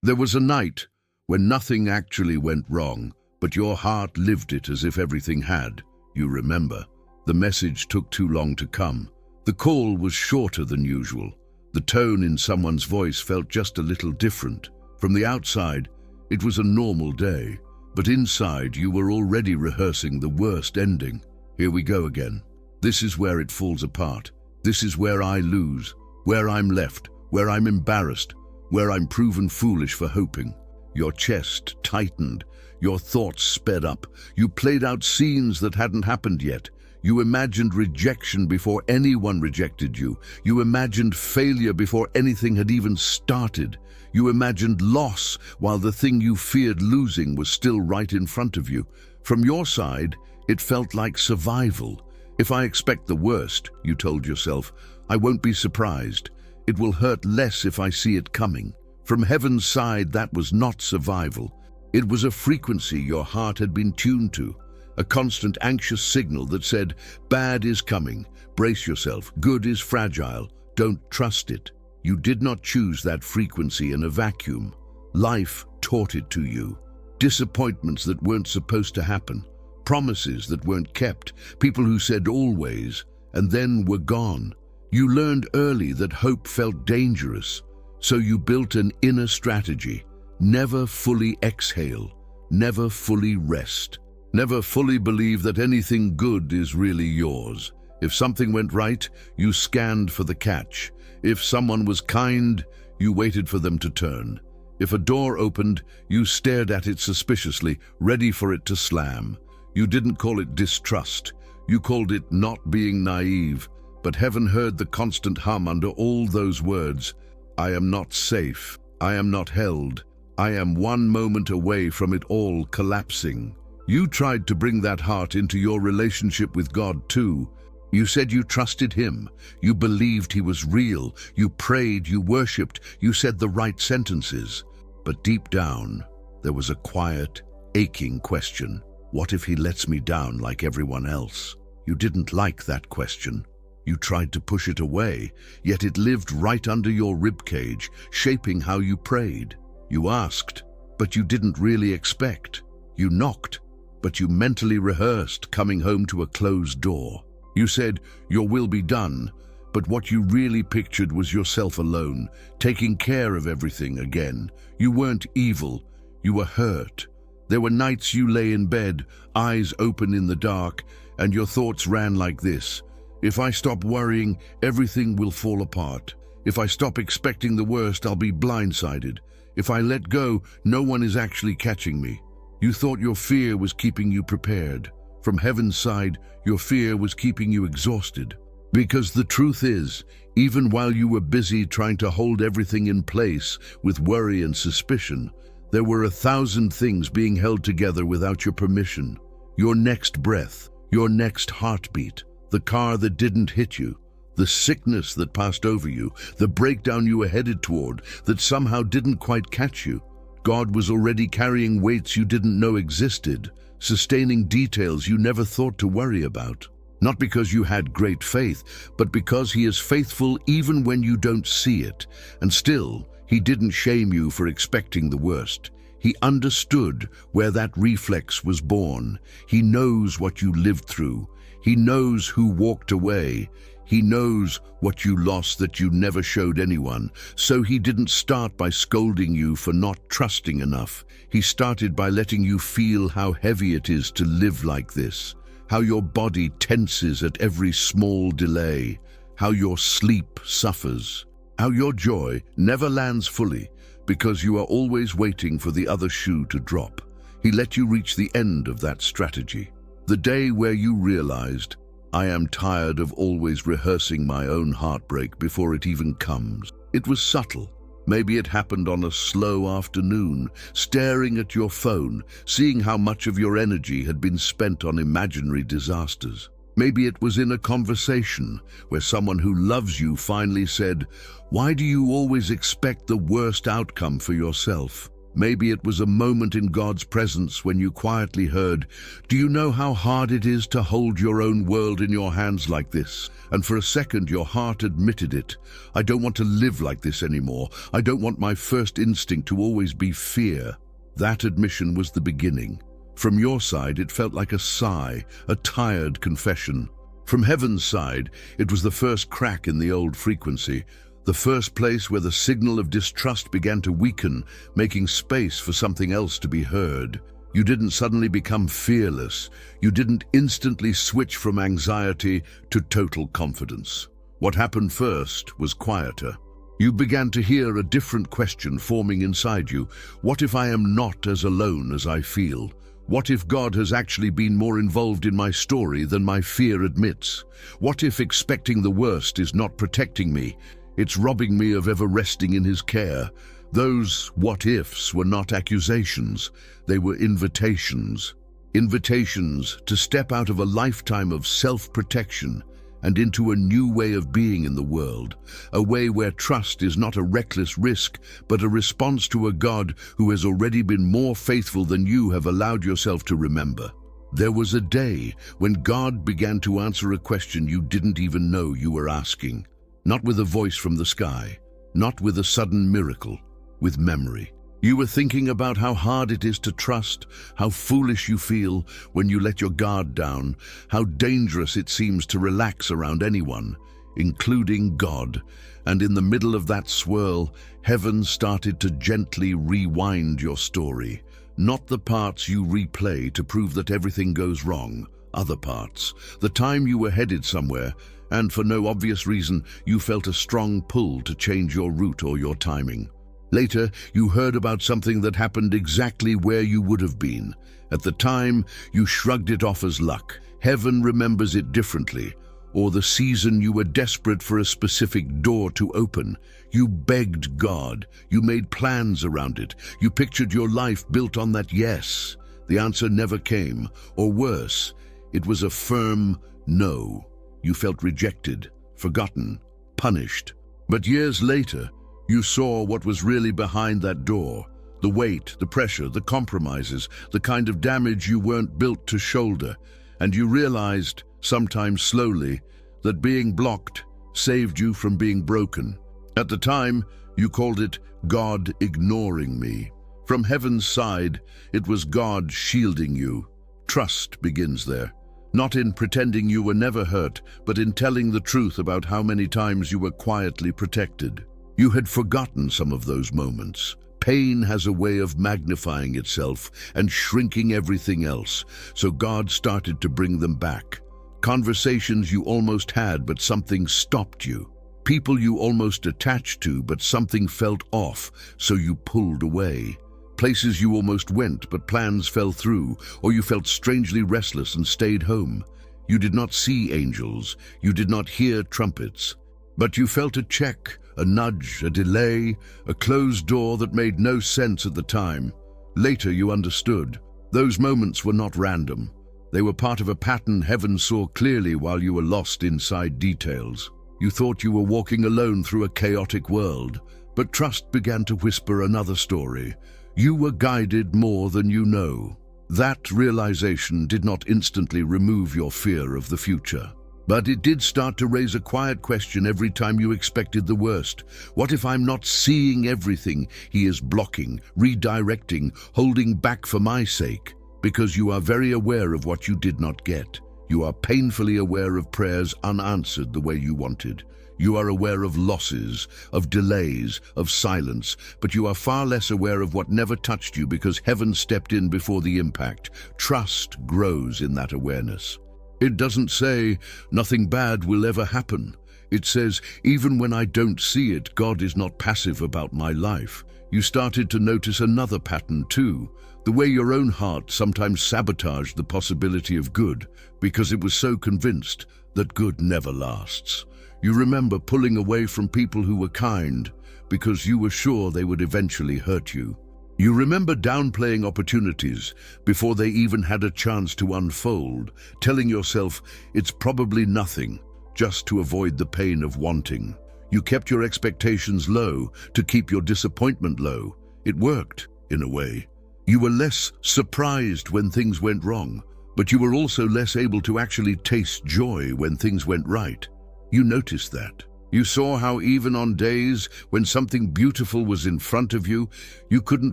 There was a night when nothing actually went wrong, but your heart lived it as if everything had. You remember. The message took too long to come. The call was shorter than usual. The tone in someone's voice felt just a little different. From the outside, it was a normal day, but inside you were already rehearsing the worst ending. Here we go again. This is where it falls apart. This is where I lose, where I'm left, where I'm embarrassed, where I'm proven foolish for hoping. Your chest tightened, your thoughts sped up. You played out scenes that hadn't happened yet. You imagined rejection before anyone rejected you. You imagined failure before anything had even started. You imagined loss while the thing you feared losing was still right in front of you. From your side, it felt like survival. If I expect the worst, you told yourself, I won't be surprised. It will hurt less if I see it coming. From heaven's side, that was not survival. It was a frequency your heart had been tuned to. A constant anxious signal that said, bad is coming, brace yourself, good is fragile, don't trust it. You did not choose that frequency in a vacuum. Life taught it to you. Disappointments that weren't supposed to happen, promises that weren't kept, people who said always, and then were gone. You learned early that hope felt dangerous, so you built an inner strategy. Never fully exhale, never fully rest. Never fully believe that anything good is really yours. If something went right, you scanned for the catch. If someone was kind, you waited for them to turn. If a door opened, you stared at it suspiciously, ready for it to slam. You didn't call it distrust. You called it not being naive. But heaven heard the constant hum under all those words. I am not safe. I am not held. I am one moment away from it all collapsing. You tried to bring that heart into your relationship with God too. You said you trusted Him. You believed He was real. You prayed, you worshipped, you said the right sentences. But deep down, there was a quiet, aching question. What if He lets me down like everyone else? You didn't like that question. You tried to push it away, yet it lived right under your ribcage, shaping how you prayed. You asked, but you didn't really expect. You knocked, but you mentally rehearsed coming home to a closed door. You said, your will be done, but what you really pictured was yourself alone, taking care of everything again. You weren't evil, you were hurt. There were nights you lay in bed, eyes open in the dark, and your thoughts ran like this. If I stop worrying, everything will fall apart. If I stop expecting the worst, I'll be blindsided. If I let go, no one is actually catching me. You thought your fear was keeping you prepared. From heaven's side, your fear was keeping you exhausted. Because the truth is, even while you were busy trying to hold everything in place with worry and suspicion, there were 1,000 things being held together without your permission. Your next breath, your next heartbeat, the car that didn't hit you, the sickness that passed over you, the breakdown you were headed toward that somehow didn't quite catch you. God was already carrying weights you didn't know existed, sustaining details you never thought to worry about. Not because you had great faith, but because He is faithful even when you don't see it. And still, He didn't shame you for expecting the worst. He understood where that reflex was born. He knows what you lived through. He knows who walked away. He knows what you lost that you never showed anyone. So He didn't start by scolding you for not trusting enough. He started by letting you feel how heavy it is to live like this, how your body tenses at every small delay, how your sleep suffers, how your joy never lands fully because you are always waiting for the other shoe to drop. He let you reach the end of that strategy. The day where you realized, I am tired of always rehearsing my own heartbreak before it even comes. It was subtle. Maybe it happened on a slow afternoon, staring at your phone, seeing how much of your energy had been spent on imaginary disasters. Maybe it was in a conversation where someone who loves you finally said, why do you always expect the worst outcome for yourself? Maybe it was a moment in God's presence when you quietly heard, "Do you know how hard it is to hold your own world in your hands like this?" And for a second your heart admitted it. "I don't want to live like this anymore. I don't want my first instinct to always be fear." That admission was the beginning. From your side, it felt like a sigh, a tired confession. From heaven's side, it was the first crack in the old frequency, the first place where the signal of distrust began to weaken, making space for something else to be heard. You didn't suddenly become fearless. You didn't instantly switch from anxiety to total confidence. What happened first was quieter. You began to hear a different question forming inside you. What if I am not as alone as I feel? What if God has actually been more involved in my story than my fear admits? What if expecting the worst is not protecting me? It's robbing me of ever resting in His care. Those what-ifs were not accusations. They were invitations. Invitations to step out of a lifetime of self-protection and into a new way of being in the world, a way where trust is not a reckless risk, but a response to a God who has already been more faithful than you have allowed yourself to remember. There was a day when God began to answer a question you didn't even know you were asking. Not with a voice from the sky, not with a sudden miracle, with memory. You were thinking about how hard it is to trust, how foolish you feel when you let your guard down, how dangerous it seems to relax around anyone, including God. And in the middle of that swirl, heaven started to gently rewind your story. Not the parts you replay to prove that everything goes wrong, other parts. The time you were headed somewhere, and for no obvious reason, you felt a strong pull to change your route or your timing. Later, you heard about something that happened exactly where you would have been. At the time, you shrugged it off as luck. Heaven remembers it differently. Or the season you were desperate for a specific door to open. You begged God. You made plans around it. You pictured your life built on that yes. The answer never came. Or worse, it was a firm no. You felt rejected, forgotten, punished. But years later, you saw what was really behind that door. The weight, the pressure, the compromises, the kind of damage you weren't built to shoulder. And you realized, sometimes slowly, that being blocked saved you from being broken. At the time, you called it God ignoring me. From heaven's side, it was God shielding you. Trust begins there. Not in pretending you were never hurt, but in telling the truth about how many times you were quietly protected. You had forgotten some of those moments. Pain has a way of magnifying itself and shrinking everything else, so God started to bring them back. Conversations you almost had, but something stopped you. People you almost attached to, but something felt off, so you pulled away. Places you almost went, but plans fell through, or you felt strangely restless and stayed home. You did not see angels, you did not hear trumpets, but you felt a check, a nudge, a delay, a closed door that made no sense at the time. Later you understood. Those moments were not random. They were part of a pattern heaven saw clearly while you were lost inside details. You thought you were walking alone through a chaotic world, but trust began to whisper another story. You were guided more than you know. That realization did not instantly remove your fear of the future. But it did start to raise a quiet question every time you expected the worst. What if I'm not seeing everything He is blocking, redirecting, holding back for my sake? Because you are very aware of what you did not get. You are painfully aware of prayers unanswered the way you wanted. You are aware of losses, of delays, of silence, but you are far less aware of what never touched you because heaven stepped in before the impact. Trust grows in that awareness. It doesn't say, nothing bad will ever happen. It says, even when I don't see it, God is not passive about my life. You started to notice another pattern too, the way your own heart sometimes sabotaged the possibility of good because it was so convinced that good never lasts. You remember pulling away from people who were kind because you were sure they would eventually hurt you. You remember downplaying opportunities before they even had a chance to unfold, telling yourself it's probably nothing, just to avoid the pain of wanting. You kept your expectations low to keep your disappointment low. It worked. in a way. You were less surprised when things went wrong, but you were also less able to actually taste joy when things went right. You noticed that. You saw how even on days when something beautiful was in front of you, you couldn't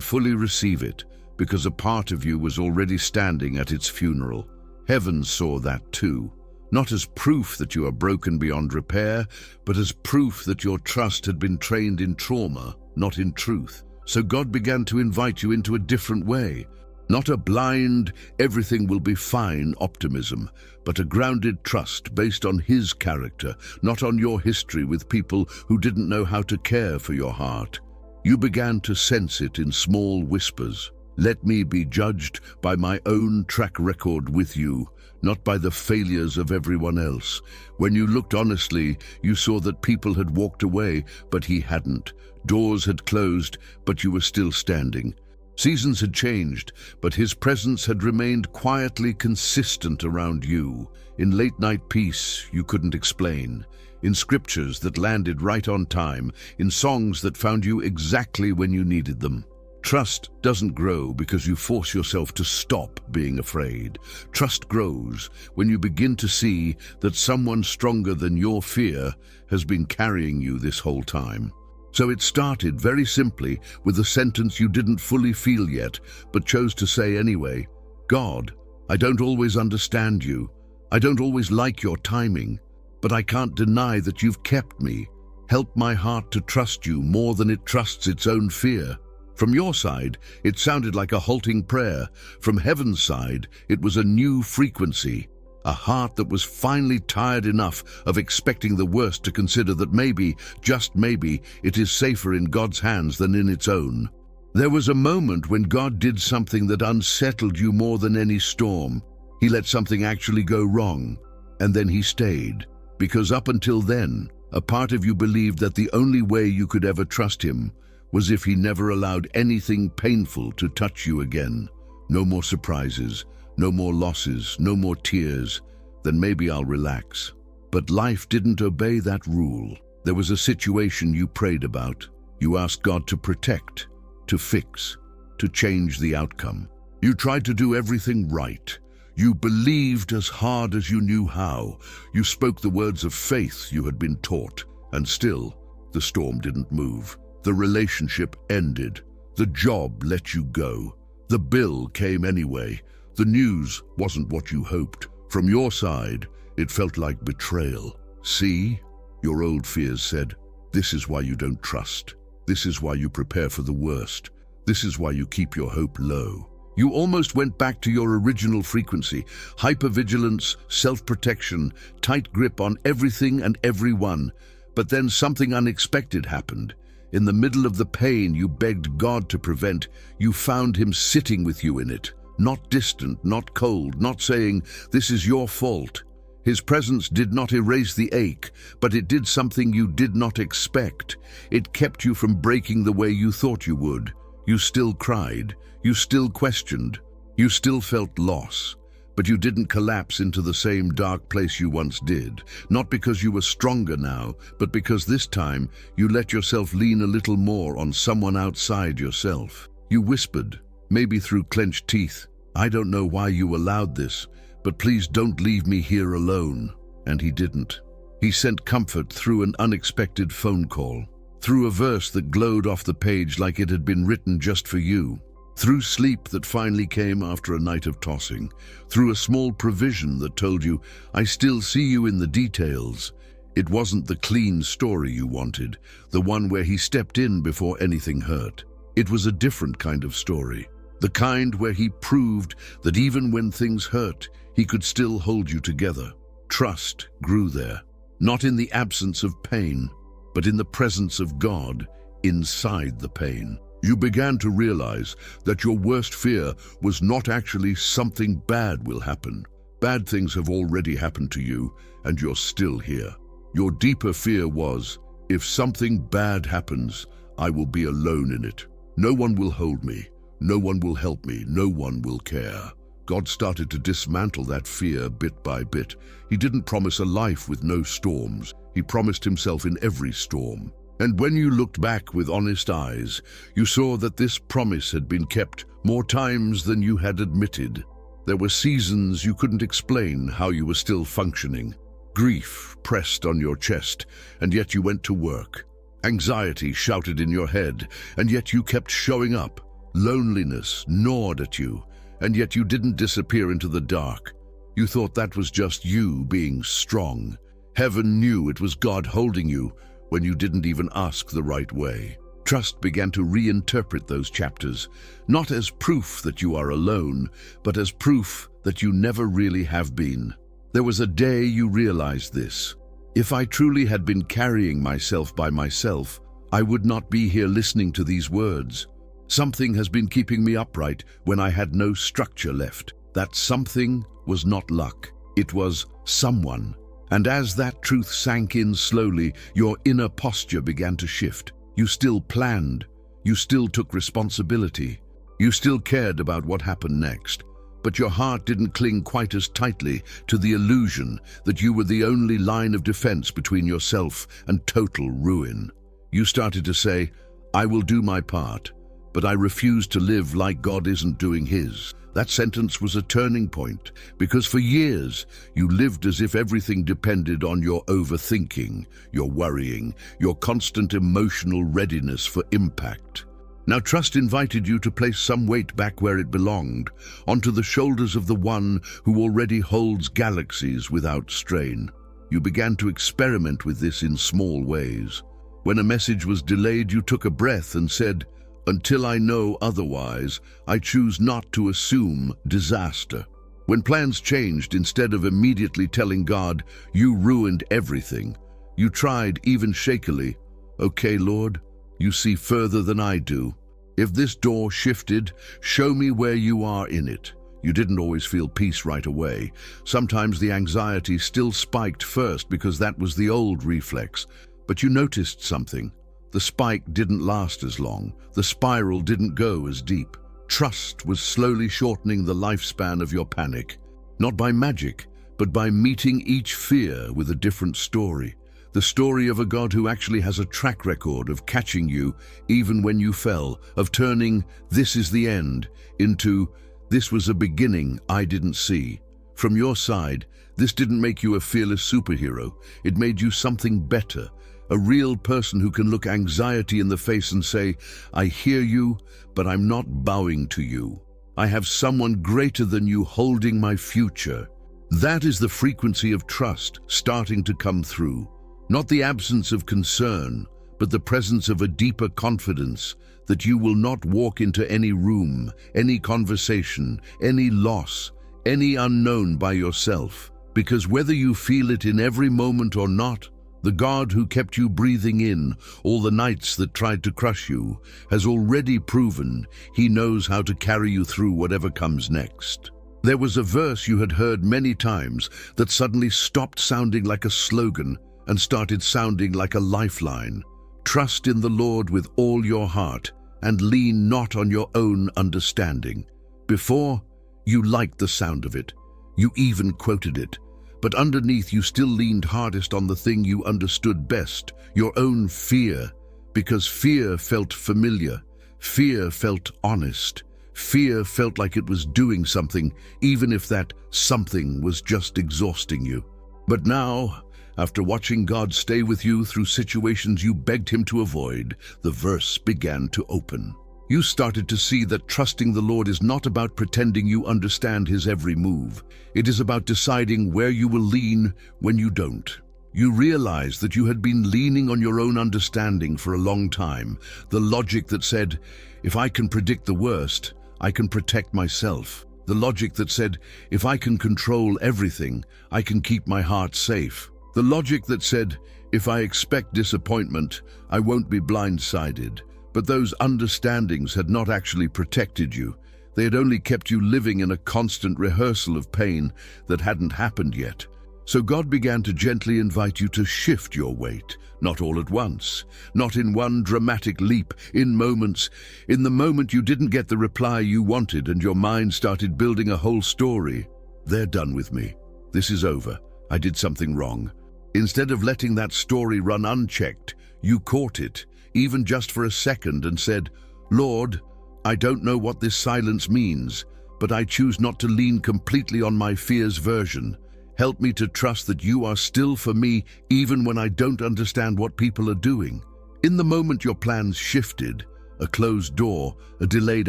fully receive it because a part of you was already standing at its funeral. Heaven saw that too, not as proof that you are broken beyond repair, but as proof that your trust had been trained in trauma, not in truth. So God began to invite you into a different way. Not a blind, everything will be fine optimism, but a grounded trust based on His character, not on your history with people who didn't know how to care for your heart. You began to sense it in small whispers. Let me be judged by my own track record with you, not by the failures of everyone else. When you looked honestly, you saw that people had walked away, but He hadn't. Doors had closed, but you were still standing. Seasons had changed, but His presence had remained quietly consistent around you, in late-night peace you couldn't explain, in scriptures that landed right on time, in songs that found you exactly when you needed them. Trust doesn't grow because you force yourself to stop being afraid. Trust grows when you begin to see that someone stronger than your fear has been carrying you this whole time. So it started very simply with a sentence you didn't fully feel yet, but chose to say anyway. God, I don't always understand you. I don't always like your timing, but I can't deny that you've kept me. Help my heart to trust you more than it trusts its own fear. From your side, it sounded like a halting prayer. From heaven's side, it was a new frequency. A heart that was finally tired enough of expecting the worst to consider that maybe, just maybe, it is safer in God's hands than in its own. There was a moment when God did something that unsettled you more than any storm. He let something actually go wrong, and then He stayed. Because up until then, a part of you believed that the only way you could ever trust Him was if He never allowed anything painful to touch you again. No more surprises. No more losses, no more tears, then maybe I'll relax. But life didn't obey that rule. There was a situation you prayed about. You asked God to protect, to fix, to change the outcome. You tried to do everything right. You believed as hard as you knew how. You spoke the words of faith you had been taught. And still, the storm didn't move. The relationship ended. The job let you go. The bill came anyway. The news wasn't what you hoped. From your side, it felt like betrayal. See, your old fears said, this is why you don't trust. This is why you prepare for the worst. This is why you keep your hope low. You almost went back to your original frequency, hypervigilance, self-protection, tight grip on everything and everyone. But then something unexpected happened. In the middle of the pain you begged God to prevent, you found Him sitting with you in it. Not distant, not cold, not saying, this is your fault. His presence did not erase the ache, but it did something you did not expect. It kept you from breaking the way you thought you would. You still cried, you still questioned, you still felt loss, but you didn't collapse into the same dark place you once did. Not because you were stronger now, but because this time you let yourself lean a little more on someone outside yourself. You whispered, maybe through clenched teeth, I don't know why you allowed this, but please don't leave me here alone. And He didn't. He sent comfort through an unexpected phone call, through a verse that glowed off the page like it had been written just for you, through sleep that finally came after a night of tossing, through a small provision that told you, I still see you in the details. It wasn't the clean story you wanted, the one where He stepped in before anything hurt. It was a different kind of story. The kind where He proved that even when things hurt, He could still hold you together. Trust grew there, not in the absence of pain, but in the presence of God inside the pain. You began to realize that your worst fear was not actually something bad will happen. Bad things have already happened to you, and you're still here. Your deeper fear was, if something bad happens, I will be alone in it. No one will hold me. No one will help me. No one will care. God started to dismantle that fear bit by bit. He didn't promise a life with no storms. He promised Himself in every storm. And when you looked back with honest eyes, you saw that this promise had been kept more times than you had admitted. There were seasons you couldn't explain how you were still functioning. Grief pressed on your chest, and yet you went to work. Anxiety shouted in your head, and yet you kept showing up. Loneliness gnawed at you, and yet you didn't disappear into the dark. You thought that was just you being strong. Heaven knew it was God holding you when you didn't even ask the right way. Trust began to reinterpret those chapters, not as proof that you are alone, but as proof that you never really have been. There was a day you realized this. If I truly had been carrying myself by myself, I would not be here listening to these words. Something has been keeping me upright when I had no structure left. That something was not luck. It was someone. And as that truth sank in slowly, your inner posture began to shift. You still planned. You still took responsibility. You still cared about what happened next. But your heart didn't cling quite as tightly to the illusion that you were the only line of defense between yourself and total ruin. You started to say, I will do my part, but I refuse to live like God isn't doing his. That sentence was a turning point, because for years you lived as if everything depended on your overthinking, your worrying, your constant emotional readiness for impact. Now trust invited you to place some weight back where it belonged, onto the shoulders of the one who already holds galaxies without strain. You began to experiment with this in small ways. When a message was delayed, you took a breath and said, until I know otherwise, I choose not to assume disaster. When plans changed, instead of immediately telling God, you ruined everything, you tried, even shakily, okay, Lord, you see further than I do. If this door shifted, show me where you are in it. You didn't always feel peace right away. Sometimes the anxiety still spiked first because that was the old reflex. But you noticed something. The spike didn't last as long. The spiral didn't go as deep. Trust was slowly shortening the lifespan of your panic. Not by magic, but by meeting each fear with a different story. The story of a God who actually has a track record of catching you even when you fell, of turning "this is the end" into "this was a beginning I didn't see." From your side, this didn't make you a fearless superhero. It made you something better. A real person who can look anxiety in the face and say, I hear you, but I'm not bowing to you. I have someone greater than you holding my future. That is the frequency of trust starting to come through. Not the absence of concern, but the presence of a deeper confidence that you will not walk into any room, any conversation, any loss, any unknown by yourself. Because whether you feel it in every moment or not, the God who kept you breathing in all the nights that tried to crush you has already proven he knows how to carry you through whatever comes next. There was a verse you had heard many times that suddenly stopped sounding like a slogan and started sounding like a lifeline. Trust in the Lord with all your heart and lean not on your own understanding. Before, you liked the sound of it. You even quoted it. But underneath, you still leaned hardest on the thing you understood best, your own fear, because fear felt familiar, fear felt honest, fear felt like it was doing something, even if that something was just exhausting you. But now, after watching God stay with you through situations you begged him to avoid, the verse began to open. You started to see that trusting the Lord is not about pretending you understand his every move. It is about deciding where you will lean when you don't. You realized that you had been leaning on your own understanding for a long time, the logic that said, if I can predict the worst, I can protect myself. The logic that said, if I can control everything, I can keep my heart safe. The logic that said, if I expect disappointment, I won't be blindsided. But those understandings had not actually protected you. They had only kept you living in a constant rehearsal of pain that hadn't happened yet. So God began to gently invite you to shift your weight, not all at once, not in one dramatic leap, in moments. In the moment you didn't get the reply you wanted and your mind started building a whole story. They're done with me. This is over. I did something wrong. Instead of letting that story run unchecked, You caught it, even just for a second, and said, "Lord, I don't know what this silence means, but I choose not to lean completely on my fear's version. Help me to trust that you are still for me even when I don't understand what people are doing." In the moment your plans shifted, a closed door, a delayed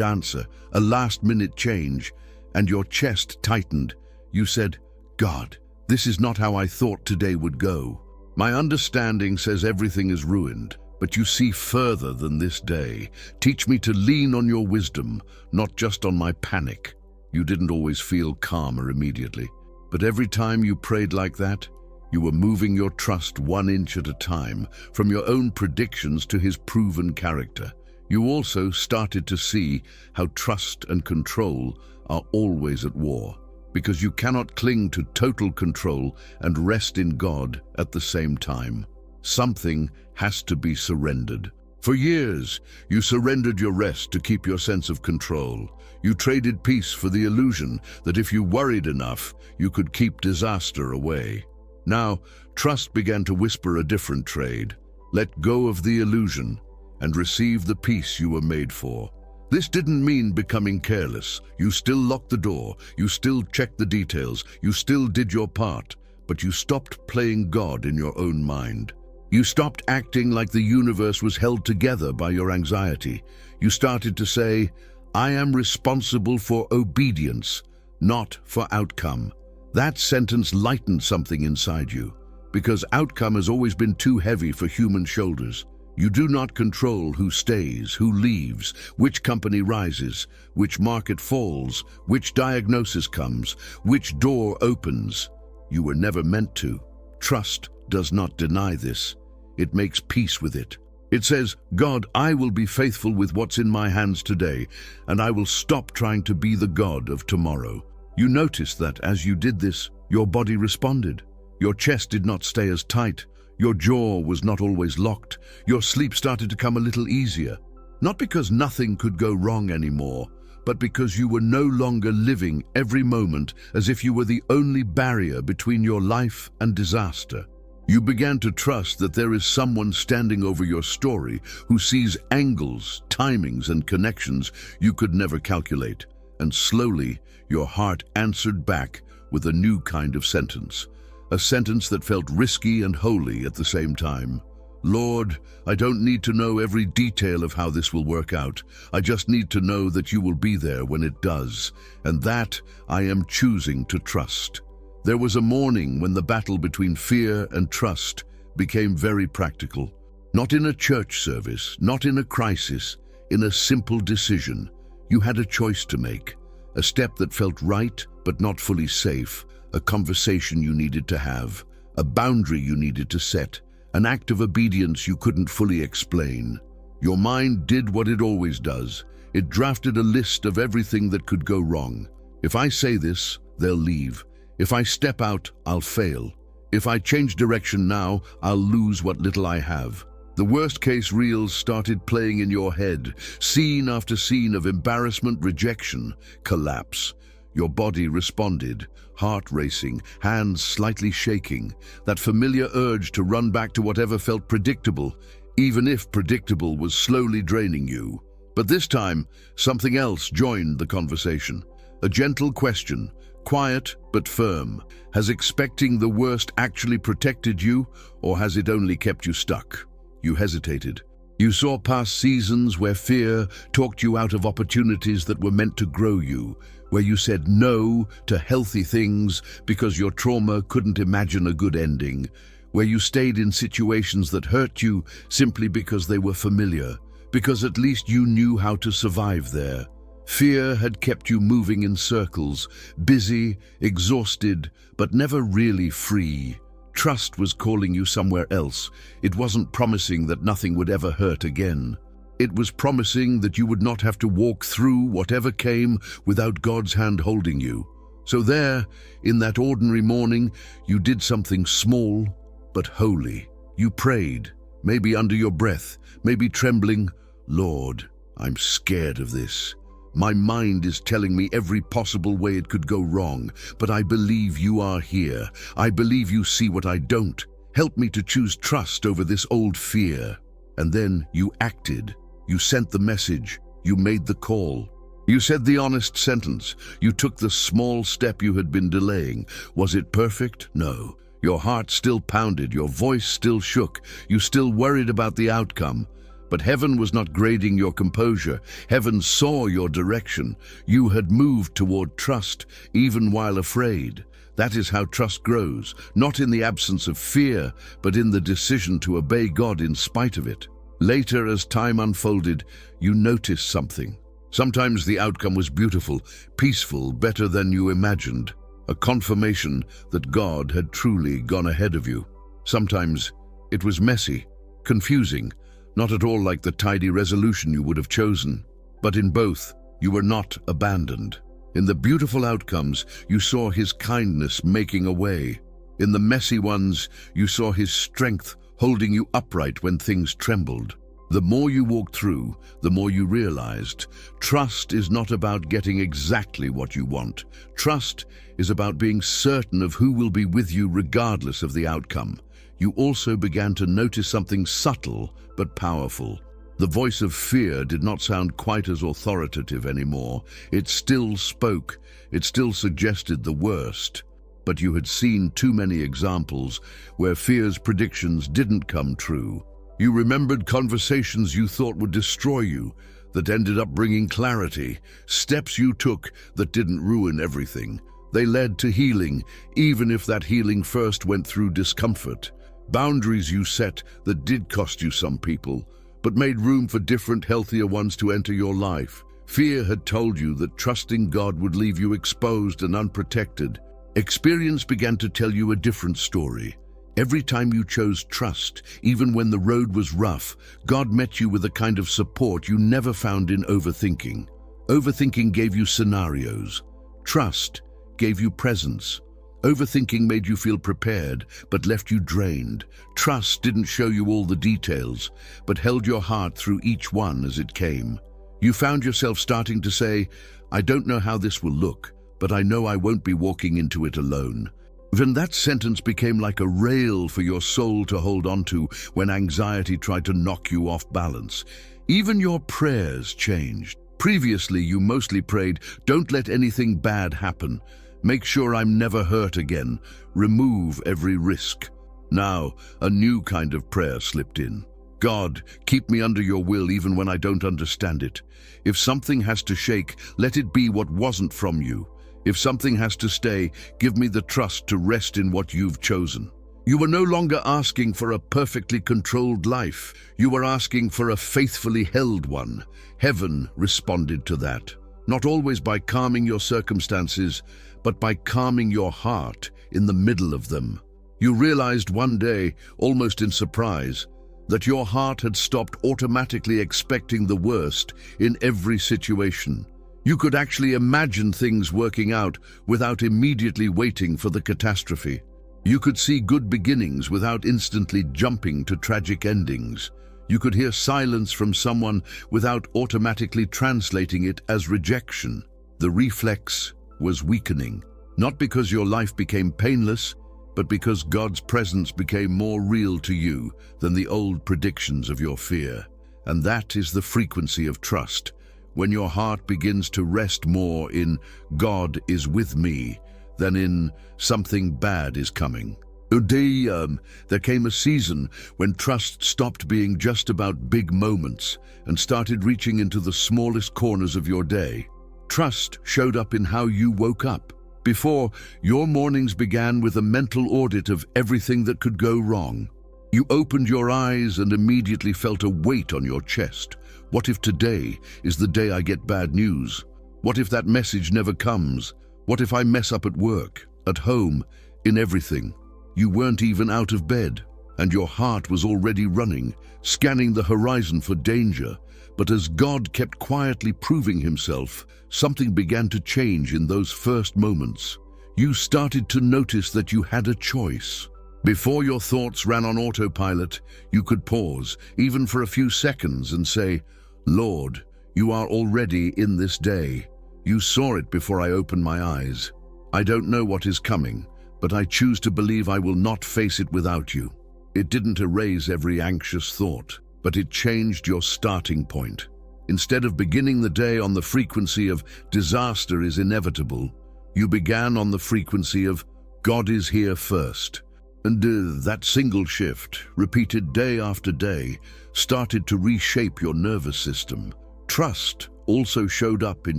answer, a last-minute change, and your chest tightened, you said, "God, this is not how I thought today would go. My understanding says everything is ruined, but you see further than this day. Teach me to lean on your wisdom, not just on my panic." You didn't always feel calmer immediately, but every time you prayed like that, you were moving your trust 1 inch at a time, from your own predictions to his proven character. You also started to see how trust and control are always at war, because you cannot cling to total control and rest in God at the same time. Something has to be surrendered. For years, you surrendered your rest to keep your sense of control. You traded peace for the illusion that if you worried enough, you could keep disaster away. Now, trust began to whisper a different trade. Let go of the illusion and receive the peace you were made for. This didn't mean becoming careless. You still locked the door, you still checked the details, you still did your part, but you stopped playing God in your own mind. You stopped acting like the universe was held together by your anxiety. You started to say, "I am responsible for obedience, not for outcome." That sentence lightened something inside you, because outcome has always been too heavy for human shoulders. You do not control who stays, who leaves, which company rises, which market falls, which diagnosis comes, which door opens. You were never meant to. Trust does not deny this. It makes peace with it. It says, "God, I will be faithful with what's in my hands today, and I will stop trying to be the God of tomorrow." You noticed that as you did this, your body responded. Your chest did not stay as tight. Your jaw was not always locked. Your sleep started to come a little easier. Not because nothing could go wrong anymore, but because you were no longer living every moment as if you were the only barrier between your life and disaster. You began to trust that there is someone standing over your story who sees angles, timings, and connections you could never calculate. And slowly, your heart answered back with a new kind of sentence. A sentence that felt risky and holy at the same time. "Lord, I don't need to know every detail of how this will work out. I just need to know that you will be there when it does. And that I am choosing to trust." There was a morning when the battle between fear and trust became very practical. Not in a church service, not in a crisis, in a simple decision. You had a choice to make, a step that felt right but not fully safe, a conversation you needed to have, a boundary you needed to set, an act of obedience you couldn't fully explain. Your mind did what it always does. It drafted a list of everything that could go wrong. If I say this, they'll leave. If I step out, I'll fail. If I change direction now, I'll lose what little I have. The worst-case reels started playing in your head, scene after scene of embarrassment, rejection, collapse. Your body responded, heart racing, hands slightly shaking, that familiar urge to run back to whatever felt predictable, even if predictable was slowly draining you. But this time, something else joined the conversation. A gentle question, quiet but firm. Has expecting the worst actually protected you, or has it only kept you stuck? You hesitated. You saw past seasons where fear talked you out of opportunities that were meant to grow you, where you said no to healthy things because your trauma couldn't imagine a good ending, where you stayed in situations that hurt you simply because they were familiar, because at least you knew how to survive there. Fear had kept you moving in circles, busy, exhausted, but never really free. Trust was calling you somewhere else. It wasn't promising that nothing would ever hurt again. It was promising that you would not have to walk through whatever came without God's hand holding you. So there, in that ordinary morning, you did something small but holy. You prayed, maybe under your breath, maybe trembling, "Lord, I'm scared of this. My mind is telling me every possible way it could go wrong, but I believe you are here. I believe you see what I don't. Help me to choose trust over this old fear." And then you acted. You sent the message. You made the call. You said the honest sentence. You took the small step you had been delaying. Was it perfect? No. Your heart still pounded. Your voice still shook. You still worried about the outcome. But heaven was not grading your composure. Heaven saw your direction. You had moved toward trust, even while afraid. That is how trust grows, not in the absence of fear, but in the decision to obey God in spite of it. Later, as time unfolded, you noticed something. Sometimes the outcome was beautiful, peaceful, better than you imagined, a confirmation that God had truly gone ahead of you. Sometimes it was messy, confusing, not at all like the tidy resolution you would have chosen. But in both, you were not abandoned. In the beautiful outcomes, you saw His kindness making a way. In the messy ones, you saw His strength holding you upright when things trembled. The more you walked through, the more you realized, trust is not about getting exactly what you want. Trust is about being certain of who will be with you regardless of the outcome. You also began to notice something subtle but powerful. The voice of fear did not sound quite as authoritative anymore. It still spoke. It still suggested the worst. But you had seen too many examples where fear's predictions didn't come true. You remembered conversations you thought would destroy you, that ended up bringing clarity, steps you took that didn't ruin everything. They led to healing, even if that healing first went through discomfort. Boundaries you set that did cost you some people, but made room for different, healthier ones to enter your life. Fear had told you that trusting God would leave you exposed and unprotected. Experience began to tell you a different story. Every time you chose trust, even when the road was rough, God met you with a kind of support you never found in overthinking. Overthinking gave you scenarios. Trust gave you presence. Overthinking made you feel prepared, but left you drained. Trust didn't show you all the details, but held your heart through each one as it came. You found yourself starting to say, "I don't know how this will look, but I know I won't be walking into it alone." Then that sentence became like a rail for your soul to hold onto when anxiety tried to knock you off balance. Even your prayers changed. Previously, you mostly prayed, "Don't let anything bad happen. Make sure I'm never hurt again. Remove every risk." Now, a new kind of prayer slipped in. "God, keep me under your will even when I don't understand it. If something has to shake, let it be what wasn't from you. If something has to stay, give me the trust to rest in what you've chosen." You were no longer asking for a perfectly controlled life. You were asking for a faithfully held one. Heaven responded to that, not always by calming your circumstances, but by calming your heart in the middle of them. You realized one day, almost in surprise, that your heart had stopped automatically expecting the worst in every situation. You could actually imagine things working out without immediately waiting for the catastrophe. You could see good beginnings without instantly jumping to tragic endings. You could hear silence from someone without automatically translating it as rejection. The reflex was weakening, not because your life became painless, but because God's presence became more real to you than the old predictions of your fear. And that is the frequency of trust. When your heart begins to rest more in "God is with me" than in "something bad is coming." There came a season when trust stopped being just about big moments and started reaching into the smallest corners of your day. Trust showed up in how you woke up. Before, your mornings began with a mental audit of everything that could go wrong. You opened your eyes and immediately felt a weight on your chest. What if today is the day I get bad news? What if that message never comes? What if I mess up at work, at home, in everything? You weren't even out of bed, and your heart was already running, scanning the horizon for danger. But as God kept quietly proving Himself, something began to change in those first moments. You started to notice that you had a choice. Before your thoughts ran on autopilot, you could pause, even for a few seconds, and say, "Lord, you are already in this day. You saw it before I opened my eyes. I don't know what is coming, but I choose to believe I will not face it without you." It didn't erase every anxious thought, but it changed your starting point. Instead of beginning the day on the frequency of disaster is inevitable, you began on the frequency of God is here first. And that single shift, repeated day after day, started to reshape your nervous system. Trust also showed up in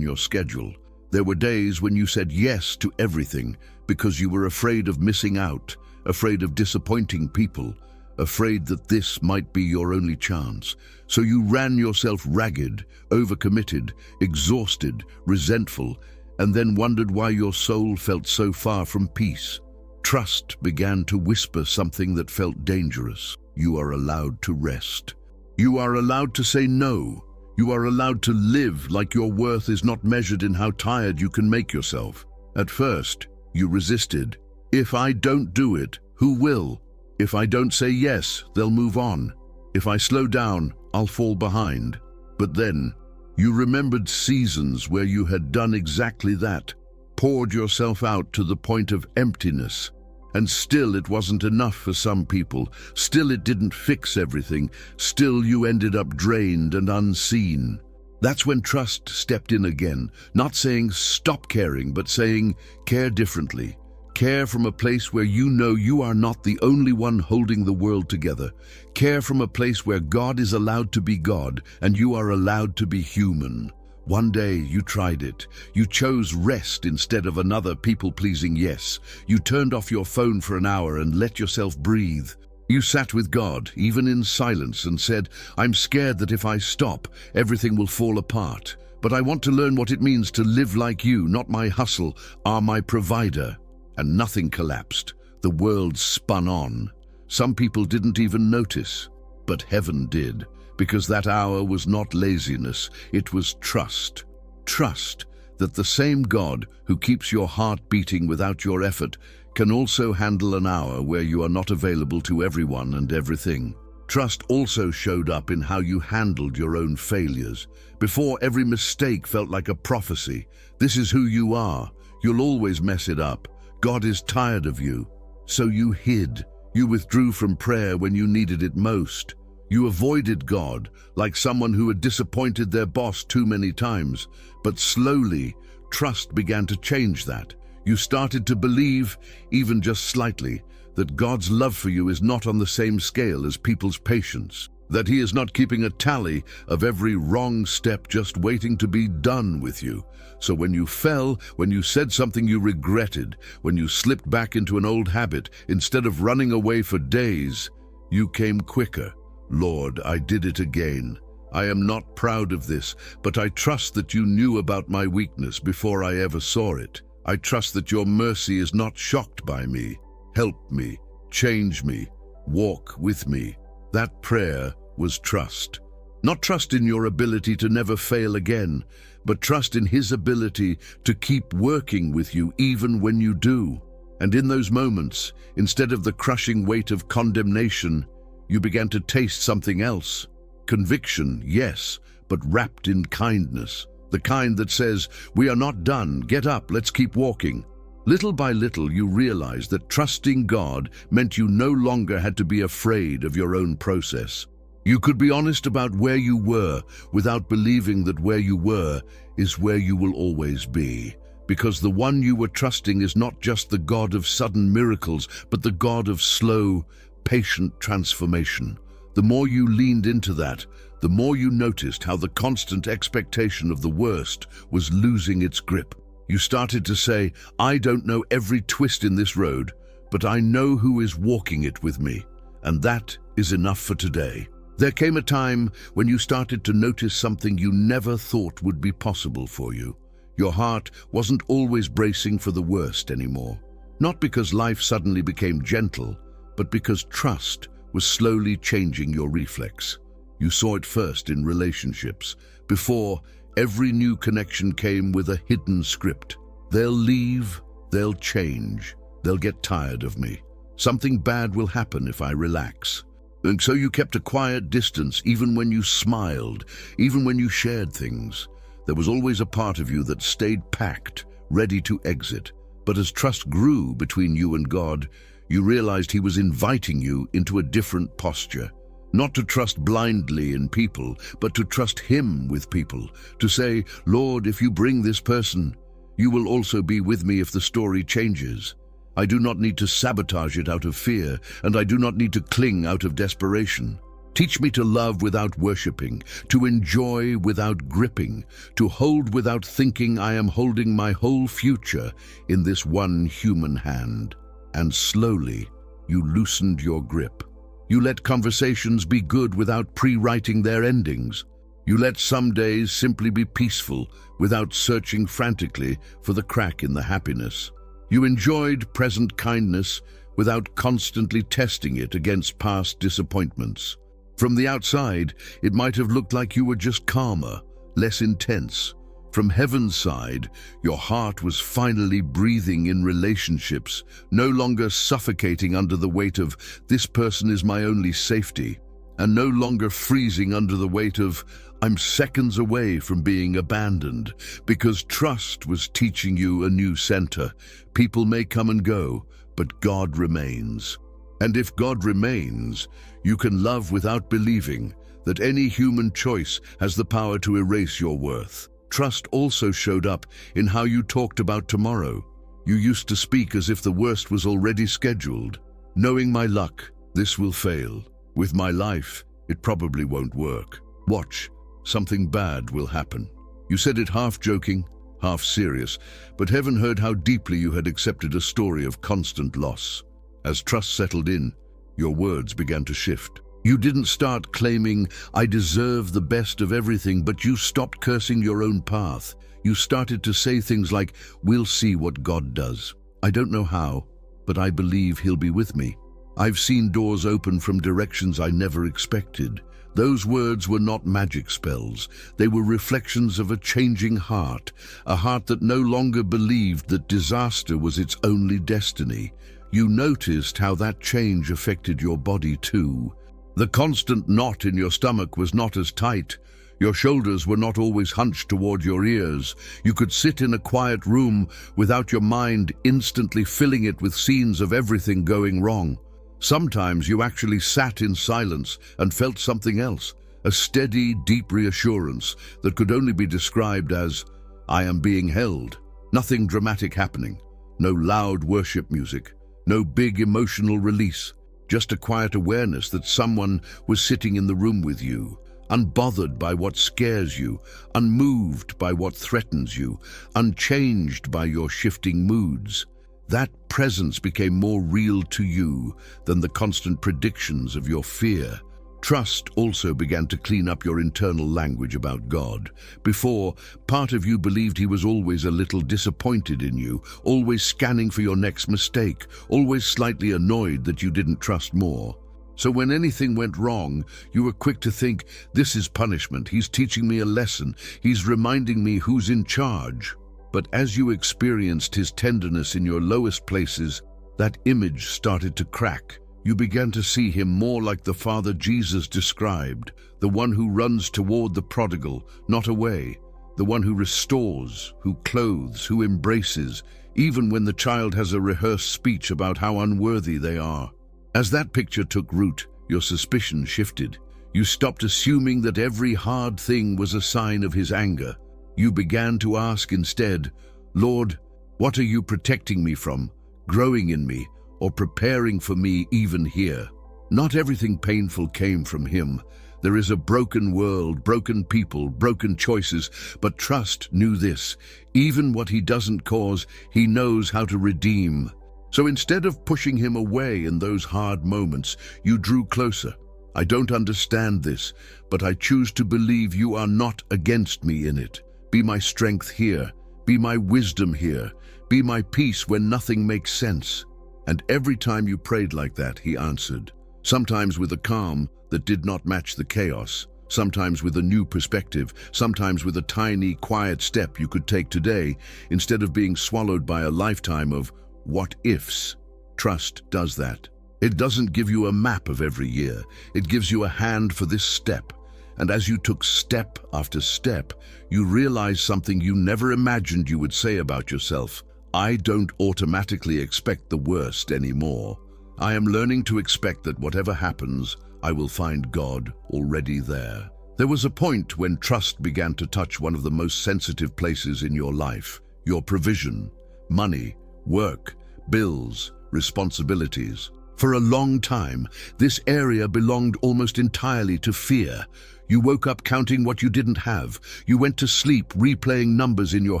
your schedule. There were days when you said yes to everything because you were afraid of missing out, afraid of disappointing people, afraid that this might be your only chance. So you ran yourself ragged, overcommitted, exhausted, resentful, and then wondered why your soul felt so far from peace. Trust began to whisper something that felt dangerous. You are allowed to rest. You are allowed to say no. You are allowed to live like your worth is not measured in how tired you can make yourself. At first, you resisted. If I don't do it, who will? If I don't say yes, they'll move on. If I slow down, I'll fall behind. But then, you remembered seasons where you had done exactly that, poured yourself out to the point of emptiness. And still it wasn't enough for some people. Still it didn't fix everything. Still you ended up drained and unseen. That's when trust stepped in again, not saying stop caring, but saying care differently. Care from a place where you know you are not the only one holding the world together. Care from a place where God is allowed to be God and you are allowed to be human. One day you tried it. You chose rest instead of another people-pleasing yes. You turned off your phone for an hour and let yourself breathe. You sat with God, even in silence, and said, I'm scared that if I stop, everything will fall apart. But I want to learn what it means to live like you, not my hustle, are my provider. And nothing collapsed. The world spun on. Some people didn't even notice, but heaven did. Because that hour was not laziness, it was trust. Trust that the same God who keeps your heart beating without your effort can also handle an hour where you are not available to everyone and everything. Trust also showed up in how you handled your own failures. Before, every mistake felt like a prophecy. This is who you are. You'll always mess it up. God is tired of you. So you hid. You withdrew from prayer when you needed it most. You avoided God, like someone who had disappointed their boss too many times. But slowly, trust began to change that. You started to believe, even just slightly, that God's love for you is not on the same scale as people's patience. That He is not keeping a tally of every wrong step just waiting to be done with you. So when you fell, when you said something you regretted, when you slipped back into an old habit, instead of running away for days, you came quicker. Lord, I did it again. I am not proud of this, but I trust that you knew about my weakness before I ever saw it. I trust that your mercy is not shocked by me. Help me, change me, walk with me. That prayer was trust. Not trust in your ability to never fail again, but trust in His ability to keep working with you even when you do. And in those moments, instead of the crushing weight of condemnation, you began to taste something else. Conviction, yes, but wrapped in kindness. The kind that says, we are not done, get up, let's keep walking. Little by little, you realized that trusting God meant you no longer had to be afraid of your own process. You could be honest about where you were without believing that where you were is where you will always be. Because the one you were trusting is not just the God of sudden miracles, but the God of slow, patient transformation. The more you leaned into that, the more you noticed how the constant expectation of the worst was losing its grip. You started to say, I don't know every twist in this road, but I know who is walking it with me. And that is enough for today. There came a time when you started to notice something you never thought would be possible for you. Your heart wasn't always bracing for the worst anymore. Not because life suddenly became gentle, but because trust was slowly changing your reflex. You saw it first in relationships. Before, every new connection came with a hidden script. They'll leave, they'll change, they'll get tired of me. Something bad will happen if I relax. And so you kept a quiet distance even when you smiled, even when you shared things. There was always a part of you that stayed packed, ready to exit. But as trust grew between you and God, you realized He was inviting you into a different posture. Not to trust blindly in people, but to trust Him with people. To say, Lord, if you bring this person, you will also be with me if the story changes. I do not need to sabotage it out of fear, and I do not need to cling out of desperation. Teach me to love without worshipping, to enjoy without gripping, to hold without thinking I am holding my whole future in this one human hand. And slowly, you loosened your grip. You let conversations be good without pre-writing their endings. You let some days simply be peaceful without searching frantically for the crack in the happiness. You enjoyed present kindness without constantly testing it against past disappointments. From the outside, it might have looked like you were just calmer, less intense. From heaven's side, your heart was finally breathing in relationships, no longer suffocating under the weight of, this person is my only safety, and no longer freezing under the weight of, I'm seconds away from being abandoned, because trust was teaching you a new center. People may come and go, but God remains. And if God remains, you can love without believing that any human choice has the power to erase your worth. Trust also showed up in how you talked about tomorrow. You used to speak as if the worst was already scheduled. Knowing my luck, this will fail. With my life, it probably won't work. Watch, something bad will happen. You said it half joking, half serious, but heaven heard how deeply you had accepted a story of constant loss. As trust settled in, your words began to shift. You didn't start claiming, I deserve the best of everything, but you stopped cursing your own path. You started to say things like, we'll see what God does. I don't know how, but I believe He'll be with me. I've seen doors open from directions I never expected. Those words were not magic spells. They were reflections of a changing heart, a heart that no longer believed that disaster was its only destiny. You noticed how that change affected your body too. The constant knot in your stomach was not as tight. Your shoulders were not always hunched toward your ears. You could sit in a quiet room without your mind instantly filling it with scenes of everything going wrong. Sometimes you actually sat in silence and felt something else, a steady, deep reassurance that could only be described as, I am being held. Nothing dramatic happening. No loud worship music. No big emotional release. Just a quiet awareness that someone was sitting in the room with you, unbothered by what scares you, unmoved by what threatens you, unchanged by your shifting moods. That presence became more real to you than the constant predictions of your fear. Trust also began to clean up your internal language about God. Before, part of you believed He was always a little disappointed in you, always scanning for your next mistake, always slightly annoyed that you didn't trust more. So when anything went wrong, you were quick to think, this is punishment, He's teaching me a lesson, He's reminding me who's in charge. But as you experienced His tenderness in your lowest places, that image started to crack. You began to see Him more like the Father Jesus described, the one who runs toward the prodigal, not away, the one who restores, who clothes, who embraces, even when the child has a rehearsed speech about how unworthy they are. As that picture took root, your suspicion shifted. You stopped assuming that every hard thing was a sign of His anger. You began to ask instead, Lord, what are you protecting me from, growing in me, or preparing for me even here? Not everything painful came from Him. There is a broken world, broken people, broken choices, but trust knew this. Even what He doesn't cause, He knows how to redeem. So instead of pushing Him away in those hard moments, you drew closer. I don't understand this, but I choose to believe you are not against me in it. Be my strength here. Be my wisdom here. Be my peace when nothing makes sense. And every time you prayed like that, He answered. Sometimes with a calm that did not match the chaos. Sometimes with a new perspective. Sometimes with a tiny, quiet step you could take today instead of being swallowed by a lifetime of what-ifs. Trust does that. It doesn't give you a map of every year. It gives you a hand for this step. And as you took step after step, you realized something you never imagined you would say about yourself. I don't automatically expect the worst anymore. I am learning to expect that whatever happens, I will find God already there. There was a point when trust began to touch one of the most sensitive places in your life: your provision, money, work, bills, responsibilities. For a long time, this area belonged almost entirely to fear. You woke up counting what you didn't have. You went to sleep replaying numbers in your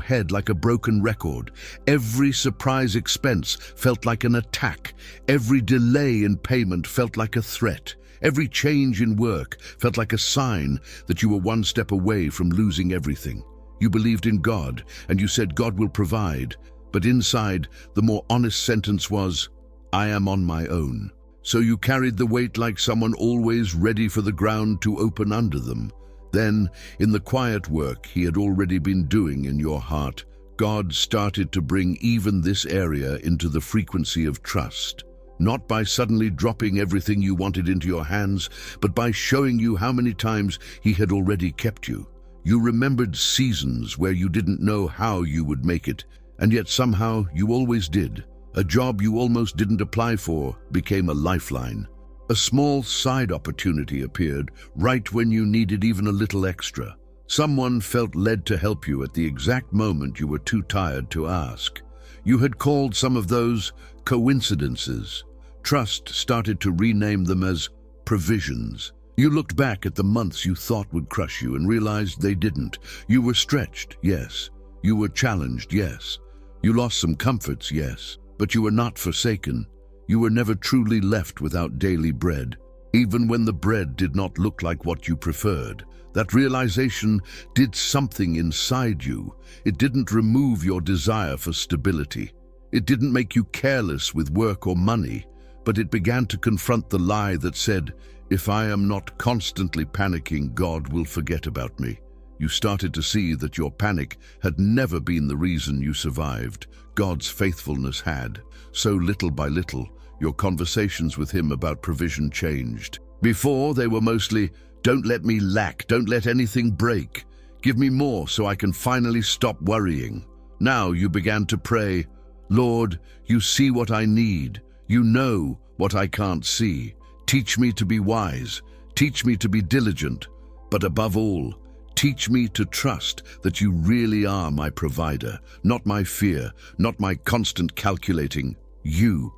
head like a broken record. Every surprise expense felt like an attack. Every delay in payment felt like a threat. Every change in work felt like a sign that you were one step away from losing everything. You believed in God, and you said God will provide. But inside, the more honest sentence was, I am on my own. So you carried the weight like someone always ready for the ground to open under them. Then, in the quiet work he had already been doing in your heart, God started to bring even this area into the frequency of trust. Not by suddenly dropping everything you wanted into your hands, but by showing you how many times he had already kept you. You remembered seasons where you didn't know how you would make it, and yet somehow you always did. A job you almost didn't apply for became a lifeline. A small side opportunity appeared right when you needed even a little extra. Someone felt led to help you at the exact moment you were too tired to ask. You had called some of those coincidences. Trust started to rename them as provisions. You looked back at the months you thought would crush you and realized they didn't. You were stretched, yes. You were challenged, yes. You lost some comforts, yes. But you were not forsaken. You were never truly left without daily bread, even when the bread did not look like what you preferred. That realization did something inside you. It didn't remove your desire for stability. It didn't make you careless with work or money, but it began to confront the lie that said, if I am not constantly panicking, God will forget about me. You started to see that your panic had never been the reason you survived. God's faithfulness had. So little by little, your conversations with him about provision changed. Before, they were mostly, don't let me lack, don't let anything break. Give me more so I can finally stop worrying. Now you began to pray, Lord, you see what I need. You know what I can't see. Teach me to be wise. Teach me to be diligent. But above all, teach me to trust that you really are my provider, not my fear, not my constant calculating. You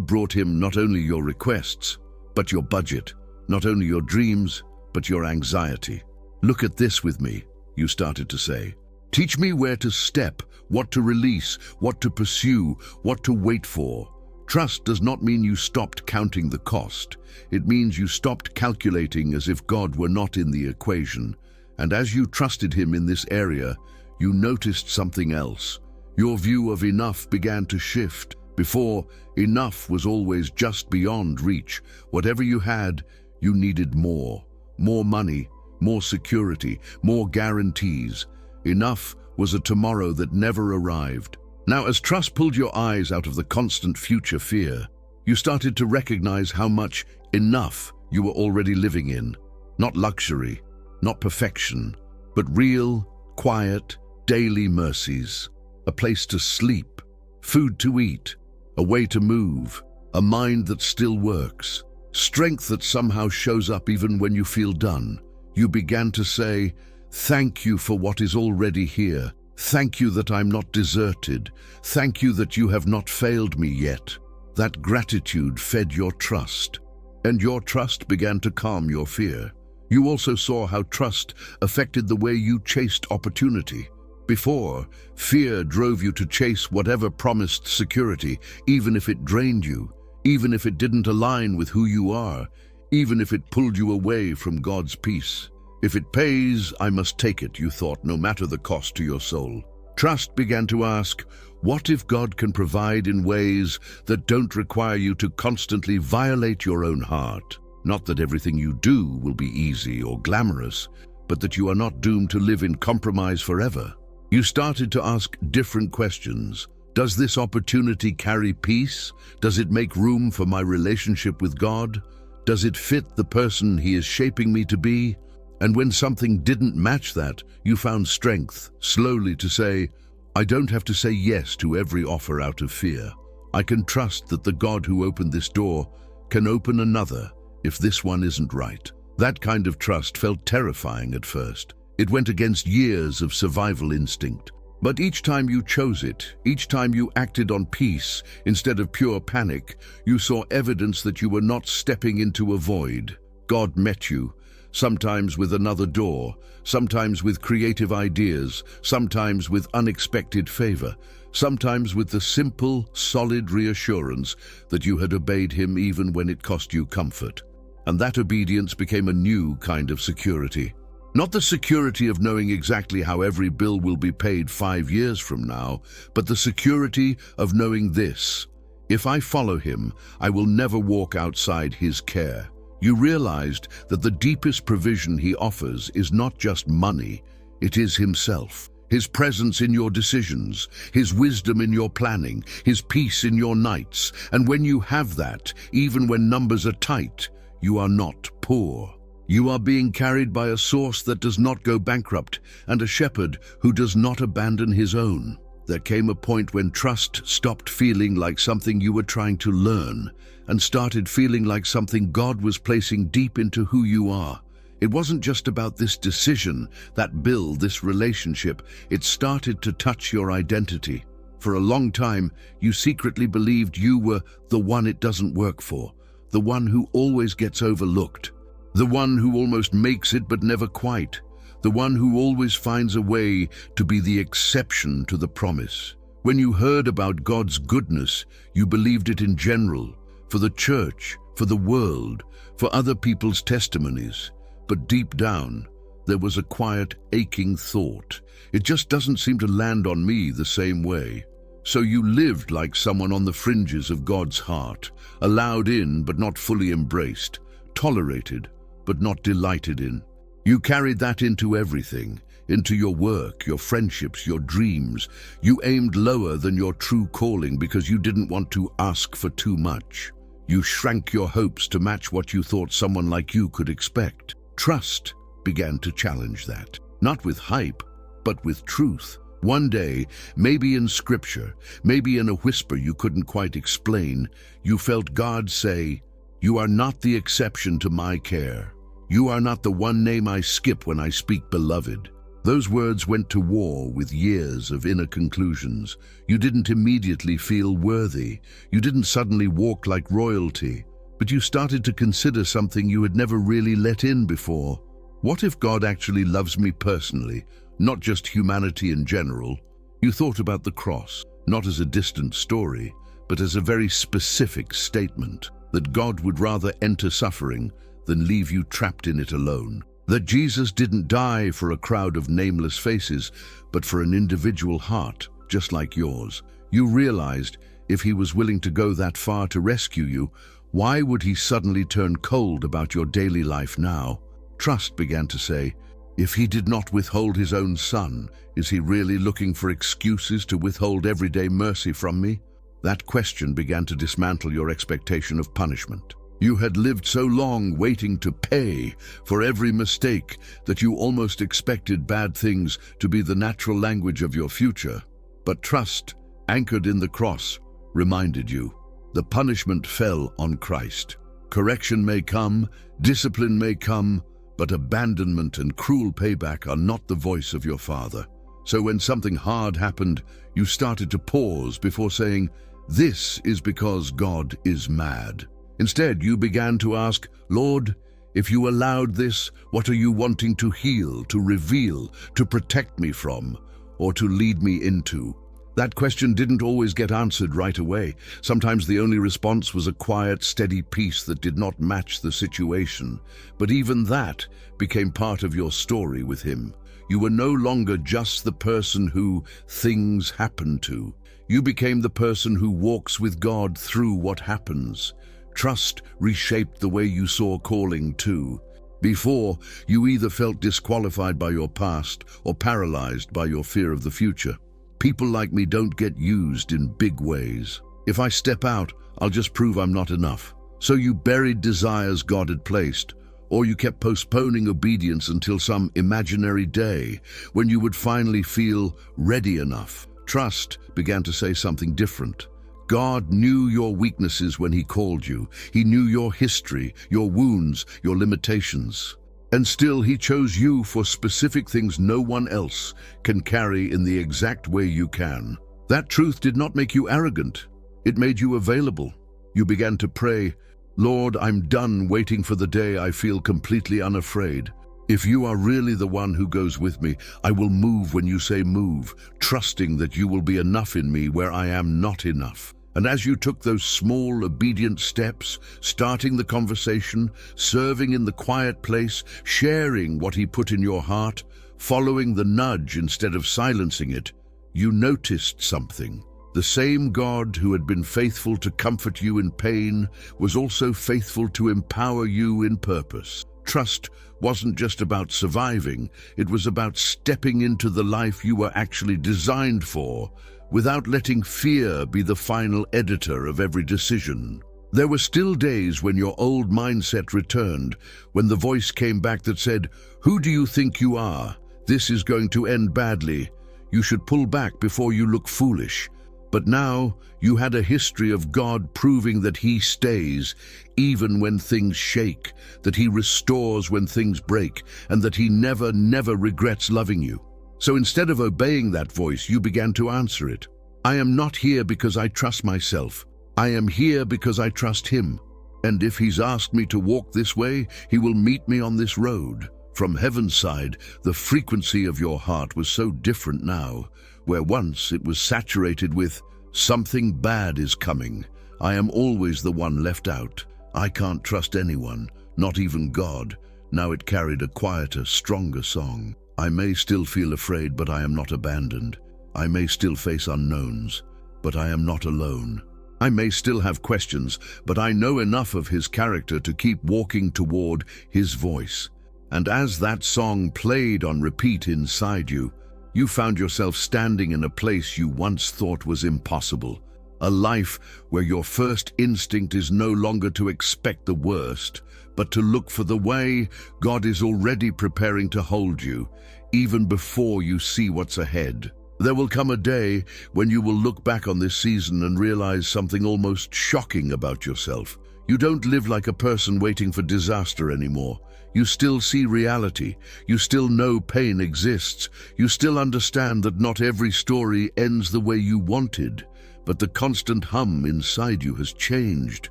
brought him not only your requests, but your budget, not only your dreams, but your anxiety. Look at this with me, you started to say. Teach me where to step, what to release, what to pursue, what to wait for. Trust does not mean you stopped counting the cost. It means you stopped calculating as if God were not in the equation. And as you trusted him in this area, you noticed something else. Your view of enough began to shift. Before, enough was always just beyond reach. Whatever you had, you needed more. More money, more security, more guarantees. Enough was a tomorrow that never arrived. Now, as trust pulled your eyes out of the constant future fear, you started to recognize how much enough you were already living in. Not luxury, not perfection, but real, quiet, daily mercies. A place to sleep, food to eat, a way to move, a mind that still works, strength that somehow shows up even when you feel done. You began to say, thank you for what is already here. Thank you that I'm not deserted. Thank you that you have not failed me yet. That gratitude fed your trust, and your trust began to calm your fear. You also saw how trust affected the way you chased opportunity. Before, fear drove you to chase whatever promised security, even if it drained you, even if it didn't align with who you are, even if it pulled you away from God's peace. If it pays, I must take it, you thought, no matter the cost to your soul. Trust began to ask, what if God can provide in ways that don't require you to constantly violate your own heart? Not that everything you do will be easy or glamorous, but that you are not doomed to live in compromise forever. You started to ask different questions. Does this opportunity carry peace? Does it make room for my relationship with God? Does it fit the person he is shaping me to be? And when something didn't match that, you found strength, slowly to say, I don't have to say yes to every offer out of fear. I can trust that the God who opened this door can open another, if this one isn't right? That kind of trust felt terrifying at first. It went against years of survival instinct. But each time you chose it, each time you acted on peace instead of pure panic, you saw evidence that you were not stepping into a void. God met you, sometimes with another door, sometimes with creative ideas, sometimes with unexpected favor, sometimes with the simple, solid reassurance that you had obeyed him even when it cost you comfort. And that obedience became a new kind of security. Not the security of knowing exactly how every bill will be paid 5 years from now, but the security of knowing this: if I follow him, I will never walk outside his care. You realized that the deepest provision he offers is not just money, it is himself. His presence in your decisions, his wisdom in your planning, his peace in your nights. And when you have that, even when numbers are tight, you are not poor. You are being carried by a source that does not go bankrupt and a shepherd who does not abandon his own. There came a point when trust stopped feeling like something you were trying to learn and started feeling like something God was placing deep into who you are. It wasn't just about this decision, that bill, this relationship. It started to touch your identity. For a long time, you secretly believed you were the one it doesn't work for, the one who always gets overlooked. The one who almost makes it but never quite. The one who always finds a way to be the exception to the promise. When you heard about God's goodness, you believed it in general, for the church, for the world, for other people's testimonies. But deep down, there was a quiet, aching thought. It just doesn't seem to land on me the same way. So you lived like someone on the fringes of God's heart, allowed in but not fully embraced, tolerated but not delighted in. You carried that into everything, into your work, your friendships, your dreams. You aimed lower than your true calling because you didn't want to ask for too much. You shrank your hopes to match what you thought someone like you could expect. Trust began to challenge that, not with hype, but with truth. One day, maybe in scripture, maybe in a whisper you couldn't quite explain, you felt God say, "You are not the exception to my care. You are not the one name I skip when I speak beloved." Those words went to war with years of inner conclusions. You didn't immediately feel worthy. You didn't suddenly walk like royalty. But you started to consider something you had never really let in before. What if God actually loves me personally, not just humanity in general? You thought about the cross, not as a distant story, but as a very specific statement, that God would rather enter suffering than leave you trapped in it alone. That Jesus didn't die for a crowd of nameless faces, but for an individual heart, just like yours. You realized if he was willing to go that far to rescue you, why would he suddenly turn cold about your daily life now? Trust began to say, if he did not withhold his own son, is he really looking for excuses to withhold everyday mercy from me? That question began to dismantle your expectation of punishment. You had lived so long waiting to pay for every mistake that you almost expected bad things to be the natural language of your future. But trust, anchored in the cross, reminded you, the punishment fell on Christ. Correction may come, discipline may come, but abandonment and cruel payback are not the voice of your Father. So when something hard happened, you started to pause before saying, "This is because God is mad." Instead, you began to ask, "Lord, if you allowed this, what are you wanting to heal, to reveal, to protect me from, or to lead me into?" That question didn't always get answered right away. Sometimes the only response was a quiet, steady peace that did not match the situation. But even that became part of your story with him. You were no longer just the person who things happen to. You became the person who walks with God through what happens. Trust reshaped the way you saw calling too. Before, you either felt disqualified by your past or paralyzed by your fear of the future. People like me don't get used in big ways. If I step out, I'll just prove I'm not enough. So you buried desires God had placed, or you kept postponing obedience until some imaginary day when you would finally feel ready enough. Trust began to say something different. God knew your weaknesses when He called you. He knew your history, your wounds, your limitations. And still He chose you for specific things no one else can carry in the exact way you can. That truth did not make you arrogant. It made you available. You began to pray, "Lord, I'm done waiting for the day I feel completely unafraid. If you are really the one who goes with me, I will move when you say move, trusting that you will be enough in me where I am not enough." And as you took those small, obedient steps, starting the conversation, serving in the quiet place, sharing what He put in your heart, following the nudge instead of silencing it, you noticed something. The same God who had been faithful to comfort you in pain was also faithful to empower you in purpose. Trust wasn't just about surviving, it was about stepping into the life you were actually designed for, without letting fear be the final editor of every decision. There were still days when your old mindset returned, when the voice came back that said, "Who do you think you are? This is going to end badly. You should pull back before you look foolish." But now you had a history of God proving that He stays even when things shake, that He restores when things break, and that He never regrets loving you. So instead of obeying that voice, you began to answer it. "I am not here because I trust myself. I am here because I trust Him. And if He's asked me to walk this way, He will meet me on this road." From heaven's side, the frequency of your heart was so different now. Where once it was saturated with, "Something bad is coming. I am always the one left out. I can't trust anyone, not even God." Now it carried a quieter, stronger song. "I may still feel afraid, but I am not abandoned. I may still face unknowns, but I am not alone. I may still have questions, but I know enough of His character to keep walking toward His voice." And as that song played on repeat inside you, you found yourself standing in a place you once thought was impossible. A life where your first instinct is no longer to expect the worst, but to look for the way God is already preparing to hold you, even before you see what's ahead. There will come a day when you will look back on this season and realize something almost shocking about yourself. You don't live like a person waiting for disaster anymore. You still see reality. You still know pain exists. You still understand that not every story ends the way you wanted. But the constant hum inside you has changed.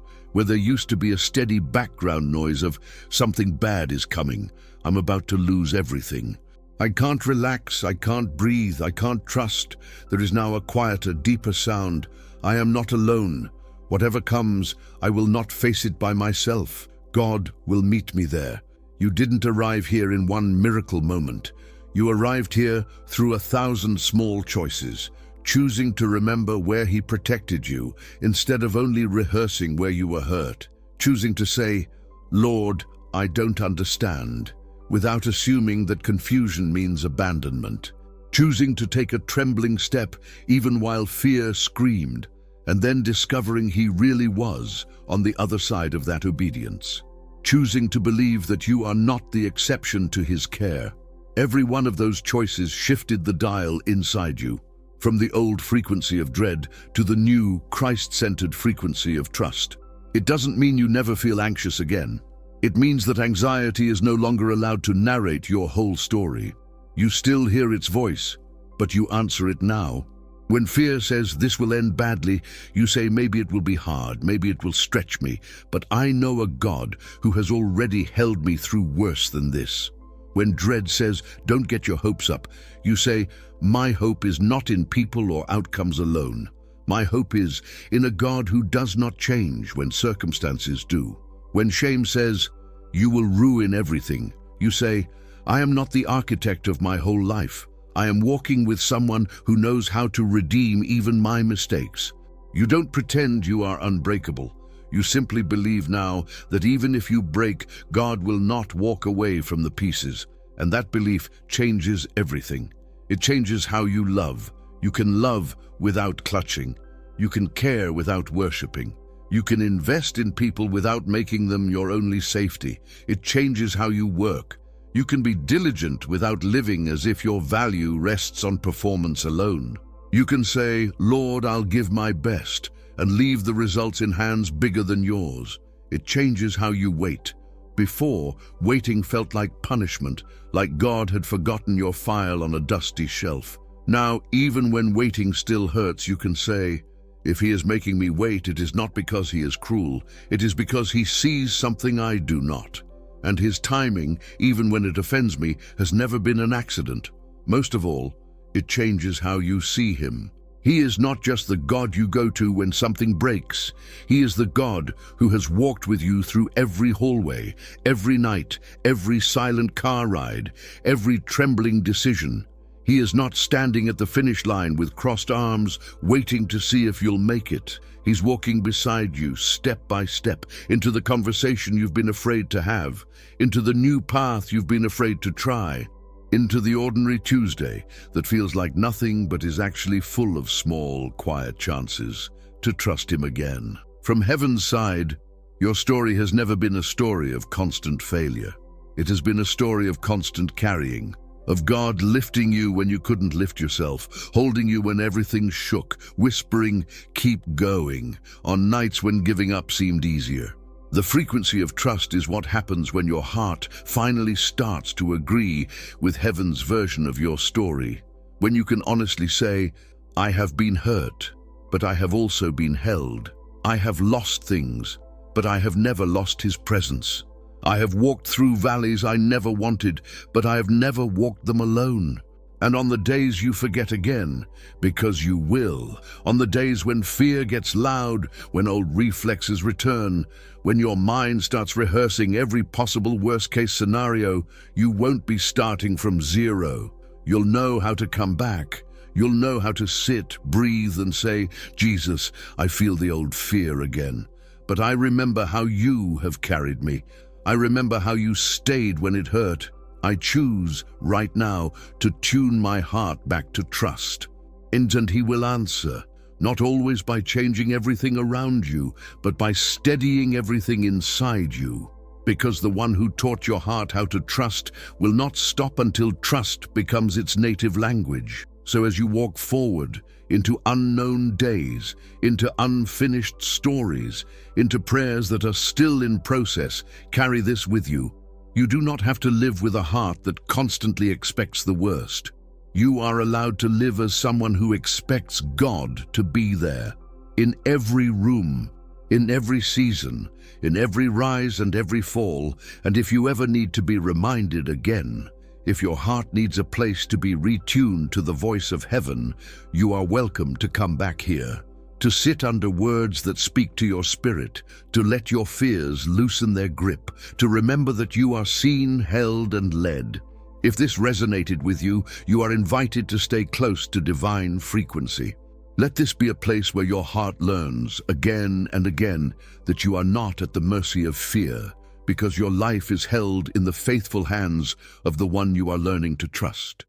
Where there used to be a steady background noise of "something bad is coming. I'm about to lose everything. I can't relax. I can't breathe. I can't trust." There is now a quieter, deeper sound. "I am not alone. Whatever comes, I will not face it by myself. God will meet me there." You didn't arrive here in one miracle moment. You arrived here through 1,000 small choices, choosing to remember where He protected you instead of only rehearsing where you were hurt, choosing to say, "Lord, I don't understand," without assuming that confusion means abandonment, choosing to take a trembling step even while fear screamed, and then discovering He really was on the other side of that obedience. Choosing to believe that you are not the exception to His care. Every one of those choices shifted the dial inside you, from the old frequency of dread to the new, Christ-centered frequency of trust. It doesn't mean you never feel anxious again. It means that anxiety is no longer allowed to narrate your whole story. You still hear its voice, but you answer it now. When fear says this will end badly, you say maybe it will be hard, maybe it will stretch me, but I know a God who has already held me through worse than this. When dread says don't get your hopes up, you say my hope is not in people or outcomes alone. My hope is in a God who does not change when circumstances do. When shame says you will ruin everything, you say I am not the architect of my whole life. I am walking with someone who knows how to redeem even my mistakes. You don't pretend you are unbreakable. You simply believe now that even if you break, God will not walk away from the pieces. And that belief changes everything. It changes how you love. You can love without clutching. You can care without worshiping. You can invest in people without making them your only safety. It changes how you work. You can be diligent without living as if your value rests on performance alone. You can say, Lord, I'll give my best, and leave the results in hands bigger than yours. It changes how you wait. Before, waiting felt like punishment, like God had forgotten your file on a dusty shelf. Now, even when waiting still hurts, you can say, "If he is making me wait, it is not because he is cruel. It is because he sees something I do not. And his timing, even when it offends me, has never been an accident." Most of all, it changes how you see him. He is not just the God you go to when something breaks. He is the God who has walked with you through every hallway, every night, every silent car ride, every trembling decision. He is not standing at the finish line with crossed arms, waiting to see if you'll make it. He's walking beside you, step by step, into the conversation you've been afraid to have, into the new path you've been afraid to try, into the ordinary Tuesday that feels like nothing but is actually full of small, quiet chances to trust him again. From heaven's side, your story has never been a story of constant failure. It has been a story of constant carrying, of God lifting you when you couldn't lift yourself, holding you when everything shook, whispering, "Keep going," on nights when giving up seemed easier. The frequency of trust is what happens when your heart finally starts to agree with heaven's version of your story. When you can honestly say, "I have been hurt, but I have also been held. I have lost things, but I have never lost his presence. I have walked through valleys I never wanted, but I have never walked them alone." And on the days you forget again, because you will, on the days when fear gets loud, when old reflexes return, when your mind starts rehearsing every possible worst-case scenario, you won't be starting from zero. You'll know how to come back. You'll know how to sit, breathe, and say, "Jesus, I feel the old fear again. But I remember how you have carried me. I remember how you stayed when it hurt. I choose, right now, to tune my heart back to trust." And he will answer, not always by changing everything around you, but by steadying everything inside you. Because the one who taught your heart how to trust will not stop until trust becomes its native language. So as you walk forward into unknown days, into unfinished stories, into prayers that are still in process, carry this with you. You do not have to live with a heart that constantly expects the worst. You are allowed to live as someone who expects God to be there, in every room, in every season, in every rise and every fall. And if you ever need to be reminded again, if your heart needs a place to be retuned to the voice of heaven, you are welcome to come back here, to sit under words that speak to your spirit, to let your fears loosen their grip, to remember that you are seen, held, and led. If this resonated with you, you are invited to stay close to divine frequency. Let this be a place where your heart learns, again and again, that you are not at the mercy of fear, because your life is held in the faithful hands of the one you are learning to trust.